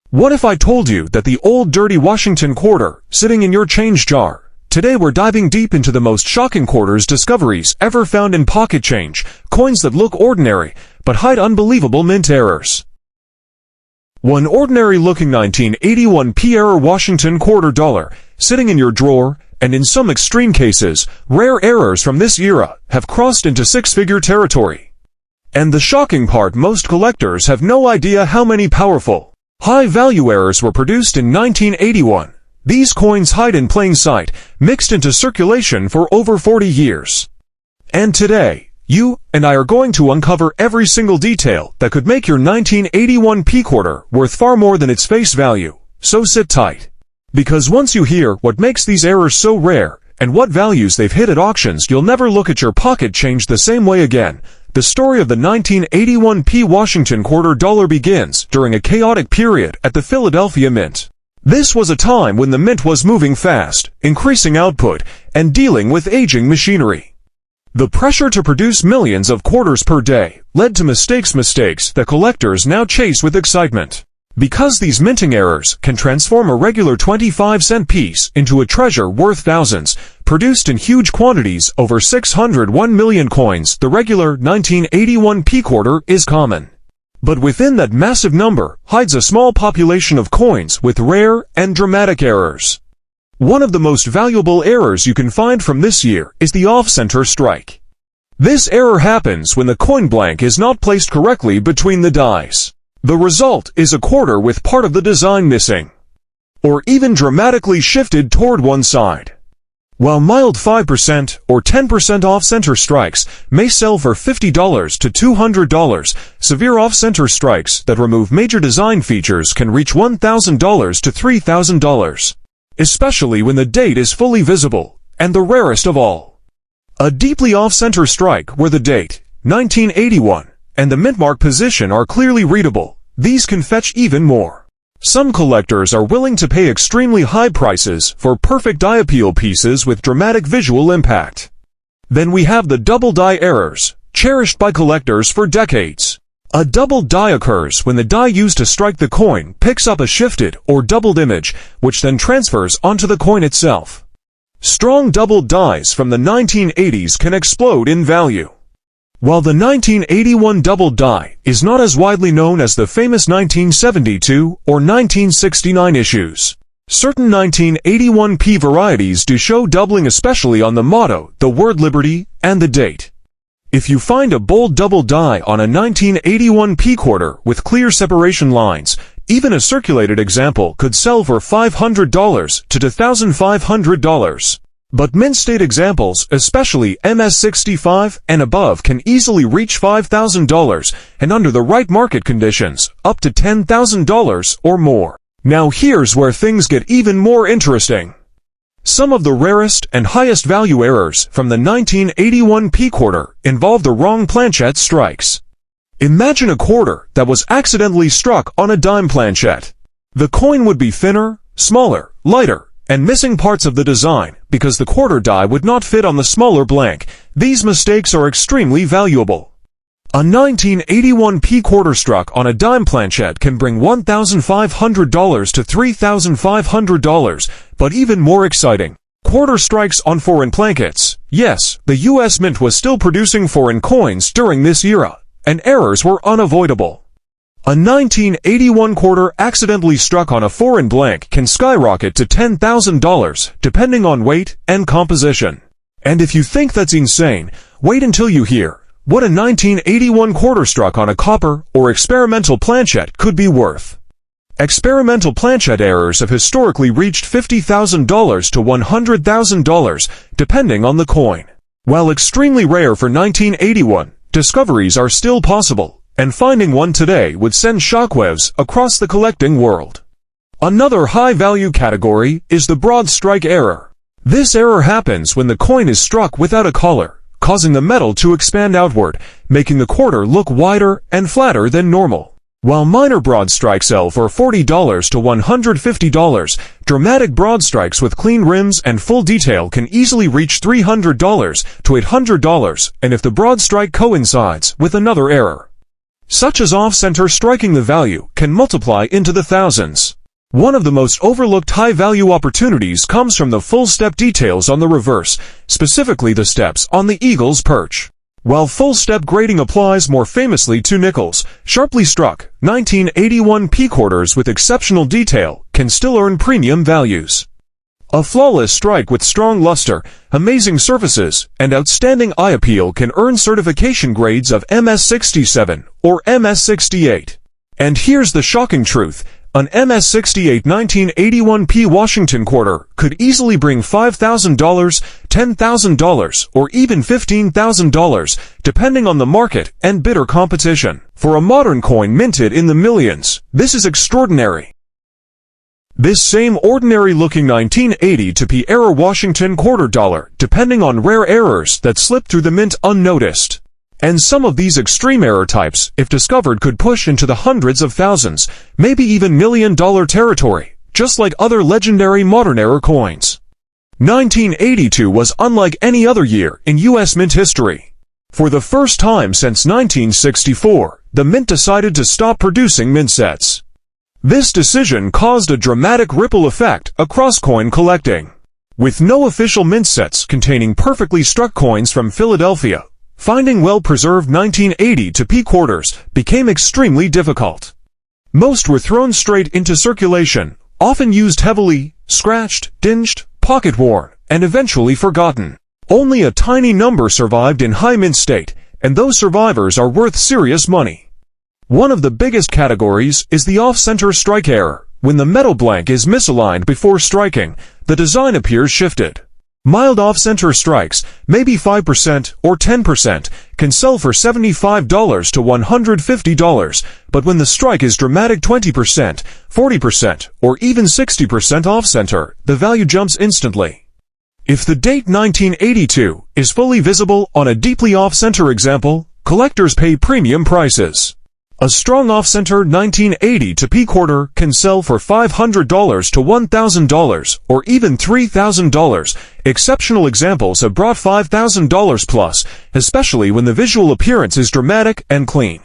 What if I told you that the old dirty Washington quarter, sitting in your change jar? Today we're diving deep into the most shocking quarters discoveries ever found in pocket change, coins that look ordinary, but hide unbelievable mint errors. One ordinary-looking 1981 p-error Washington quarter dollar, sitting in your drawer, and in some extreme cases, rare errors from this era have crossed into six-figure territory. And the shocking part, most collectors have no idea how many powerful, high-value errors were produced in 1981. These coins hide in plain sight, mixed into circulation for over 40 years. And today, you and I are going to uncover every single detail that could make your 1981 p-quarter worth far more than its face value. So sit tight. Because once you hear what makes these errors so rare, and what values they've hit at auctions, you'll never look at your pocket change the same way again. The story of the 1981 p Washington quarter dollar begins during a chaotic period at the Philadelphia Mint. This was a time when the mint was moving fast, increasing output, and dealing with aging machinery. The pressure to produce millions of quarters per day led to mistakes that collectors now chase with excitement. Because these minting errors can transform a regular 25-cent piece into a treasure worth thousands, produced in huge quantities over 601 million coins, the regular 1981 p-quarter is common. But within that massive number hides a small population of coins with rare and dramatic errors. One of the most valuable errors you can find from this year is the off-center strike. This error happens when the coin blank is not placed correctly between the dies. The result is a quarter with part of the design missing, or even dramatically shifted toward one side. While mild 5% or 10% off-center strikes may sell for $50 to $200, severe off-center strikes that remove major design features can reach $1,000 to $3,000, especially when the date is fully visible, and the rarest of all, a deeply off-center strike where the date, 1981, and the mint mark position are clearly readable. These can fetch even more. Some collectors are willing to pay extremely high prices for perfect die appeal pieces with dramatic visual impact. Then we have the double die errors, cherished by collectors for decades. A double die occurs when the die used to strike the coin picks up a shifted or doubled image, which then transfers onto the coin itself. Strong double dies from the 1980s can explode in value. While the 1981 double die is not as widely known as the famous 1972 or 1969 issues, certain 1981 p varieties do show doubling, especially on the motto, the word liberty, and the date. If you find a bold double die on a 1981 p quarter with clear separation lines, even a circulated example could sell for $500 to $2,500. But mint-state examples, especially MS-65 and above, can easily reach $5,000, and under the right market conditions, up to $10,000 or more. Now here's where things get even more interesting. Some of the rarest and highest value errors from the 1981 p quarter involve the wrong planchette strikes. Imagine a quarter that was accidentally struck on a dime planchette. The coin would be thinner, smaller, lighter, and missing parts of the design because the quarter die would not fit on the smaller blank. These mistakes are extremely valuable. A 1981 p quarter struck on a dime planchette can bring $1,500 to $3,500, but even more exciting, quarter strikes on foreign plankets. Yes, the US Mint was still producing foreign coins during this era, and errors were unavoidable. A 1981 quarter accidentally struck on a foreign blank can skyrocket to $10,000, depending on weight and composition. And if you think that's insane, wait until you hear what a 1981 quarter struck on a copper or experimental planchette could be worth. Experimental planchette errors have historically reached $50,000 to $100,000, depending on the coin. While extremely rare for 1981, discoveries are still possible, and finding one today would send shockwaves across the collecting world. Another high-value category is the broad strike error. This error happens when the coin is struck without a collar, causing the metal to expand outward, making the quarter look wider and flatter than normal. While minor broad strikes sell for $40 to $150, dramatic broad strikes with clean rims and full detail can easily reach $300 to $800, and if the broad strike coincides with another error, such as off-center striking. The value can multiply into the thousands. One of the most overlooked high-value opportunities comes from the full-step details on the reverse, specifically the steps on the eagle's perch. While full-step grading applies more famously to nickels, sharply struck 1981 P-quarters with exceptional detail can still earn premium values. A flawless strike with strong luster, amazing surfaces, and outstanding eye appeal can earn certification grades of MS67 or MS68. And here's the shocking truth. An MS68 1981 P Washington quarter could easily bring $5,000, $10,000, or even $15,000, depending on the market and bidder competition. For a modern coin minted in the millions, this is extraordinary. This same ordinary-looking 1980 to P era Washington quarter dollar, depending on rare errors that slip through the mint unnoticed. And some of these extreme error types, if discovered, could push into the hundreds of thousands, maybe even million-dollar territory, just like other legendary modern-era coins. 1982 was unlike any other year in U.S. mint history. For the first time since 1964, the mint decided to stop producing mint sets. This decision caused a dramatic ripple effect across coin collecting. With no official mint sets containing perfectly struck coins from Philadelphia, finding well-preserved 1980 to P quarters became extremely difficult. Most were thrown straight into circulation, often used heavily, scratched, dinged, pocket-worn, and eventually forgotten. Only a tiny number survived in high mint state, and those survivors are worth serious money. One of the biggest categories is the off-center strike error. When the metal blank is misaligned before striking, the design appears shifted. Mild off-center strikes, maybe 5% or 10%, can sell for $75 to $150, but when the strike is dramatic 20%, 40%, or even 60% off-center, the value jumps instantly. If the date 1982 is fully visible on a deeply off-center example, collectors pay premium prices. A strong off-center 1980 to P quarter can sell for $500 to $1,000 or even $3,000. Exceptional examples have brought $5,000 plus, especially when the visual appearance is dramatic and clean.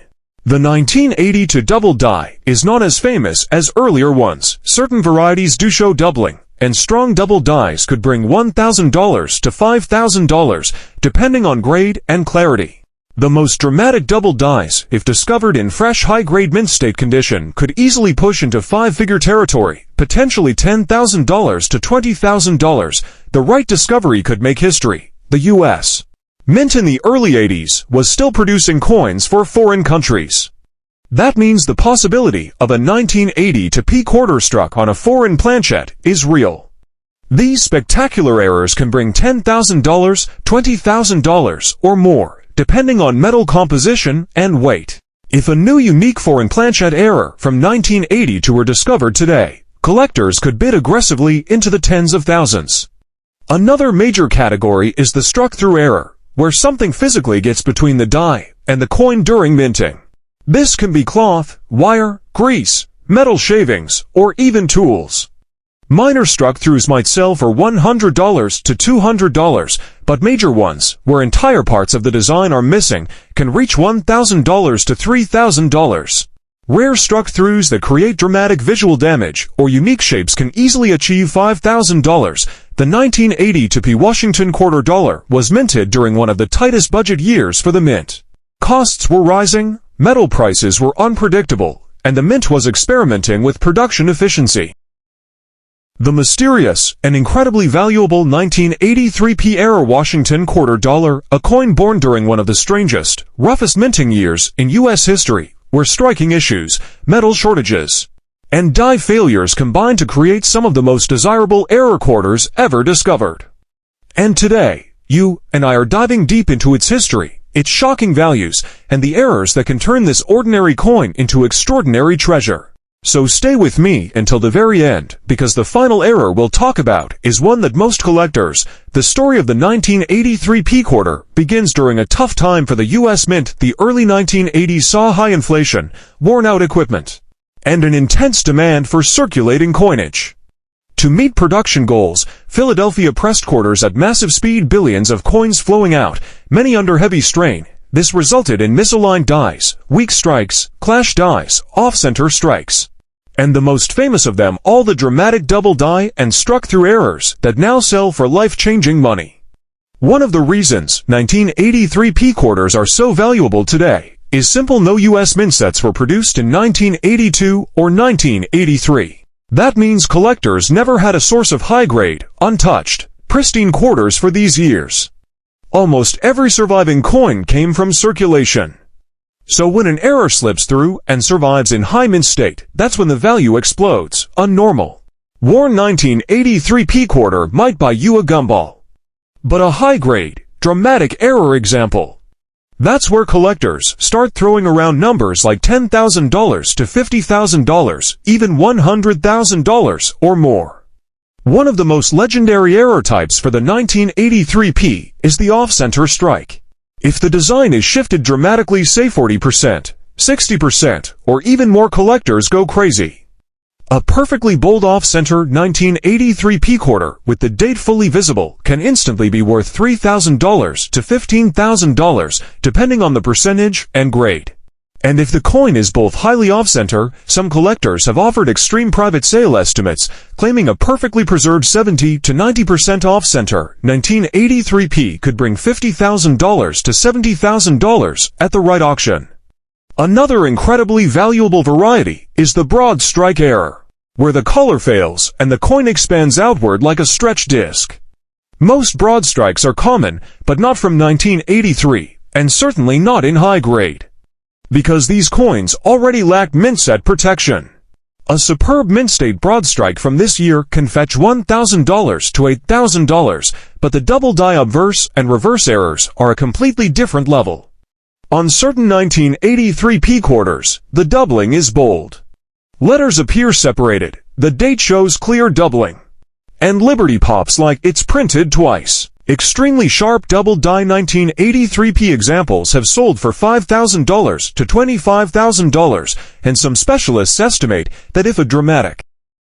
The 1980 to double die is not as famous as earlier ones. Certain varieties do show doubling, and strong double dies could bring $1,000 to $5,000, depending on grade and clarity. The most dramatic double dies, if discovered in fresh high-grade mint state condition, could easily push into five-figure territory, potentially $10,000 to $20,000. The right discovery could make history. The U.S. Mint in the early 80s was still producing coins for foreign countries. That means the possibility of a 1980 to P quarter struck on a foreign planchette is real. These spectacular errors can bring $10,000, $20,000, or more, depending on metal composition and weight. If a new unique foreign planchette error from 1982 were discovered today, collectors could bid aggressively into the tens of thousands. Another major category is the struck-through error, where something physically gets between the die and the coin during minting. This can be cloth, wire, grease, metal shavings, or even tools. Minor struck-throughs might sell for $100 to $200, but major ones, where entire parts of the design are missing, can reach $1,000 to $3,000. Rare struck-throughs that create dramatic visual damage or unique shapes can easily achieve $5,000. The 1980 to P Washington quarter dollar was minted during one of the tightest budget years for the mint. Costs were rising, metal prices were unpredictable, and the mint was experimenting with production efficiency. The mysterious and incredibly valuable 1983 P era Washington quarter dollar, a coin born during one of the strangest, roughest minting years in U.S. history, where striking issues, metal shortages, and die failures combined to create some of the most desirable error quarters ever discovered. And today, you and I are diving deep into its history, its shocking values, and the errors that can turn this ordinary coin into extraordinary treasure. So stay with me until the very end, because the final error we'll talk about is one that most collectors. The story of the 1983 P quarter begins during a tough time for the U.S. Mint. The early 1980s saw high inflation, worn-out equipment, and an intense demand for circulating coinage. To meet production goals, Philadelphia pressed quarters at massive speed, billions of coins flowing out, many under heavy strain. This resulted in misaligned dies, weak strikes, clash dies, off-center strikes. And the most famous of them all, the dramatic double die and struck-through errors that now sell for life-changing money. One of the reasons 1983 P quarters are so valuable today is simple: no U.S. mint sets were produced in 1982 or 1983. That means collectors never had a source of high-grade, untouched, pristine quarters for these years. Almost every surviving coin came from circulation. So when an error slips through and survives in high mint state, that's when the value explodes. A normal, worn 1983 P quarter might buy you a gumball. But a high-grade, dramatic error example, that's where collectors start throwing around numbers like $10,000 to $50,000, even $100,000 or more. One of the most legendary error types for the 1983 P is the off-center strike. If the design is shifted dramatically, say 40%, 60%, or even more, collectors go crazy. A perfectly bold off-center 1983 P quarter with the date fully visible can instantly be worth $3,000 to $15,000, depending on the percentage and grade. And if the coin is both highly off-center, some collectors have offered extreme private sale estimates, claiming a perfectly preserved 70 to 90% off-center 1983 P could bring $50,000 to $70,000 at the right auction. Another incredibly valuable variety is the broad strike error, where the color fails and the coin expands outward like a stretched disc. Most broad strikes are common, but not from 1983, and certainly not in high grade, because these coins already lack mint set protection. A superb mint state broad strike from this year can fetch $1,000 to $8,000, but the double die obverse and reverse errors are a completely different level. On certain 1983 P quarters, the doubling is bold. Letters appear separated, the date shows clear doubling, and Liberty pops like it's printed twice. Extremely sharp double die 1983 P examples have sold for $5,000 to $25,000, and some specialists estimate that if a dramatic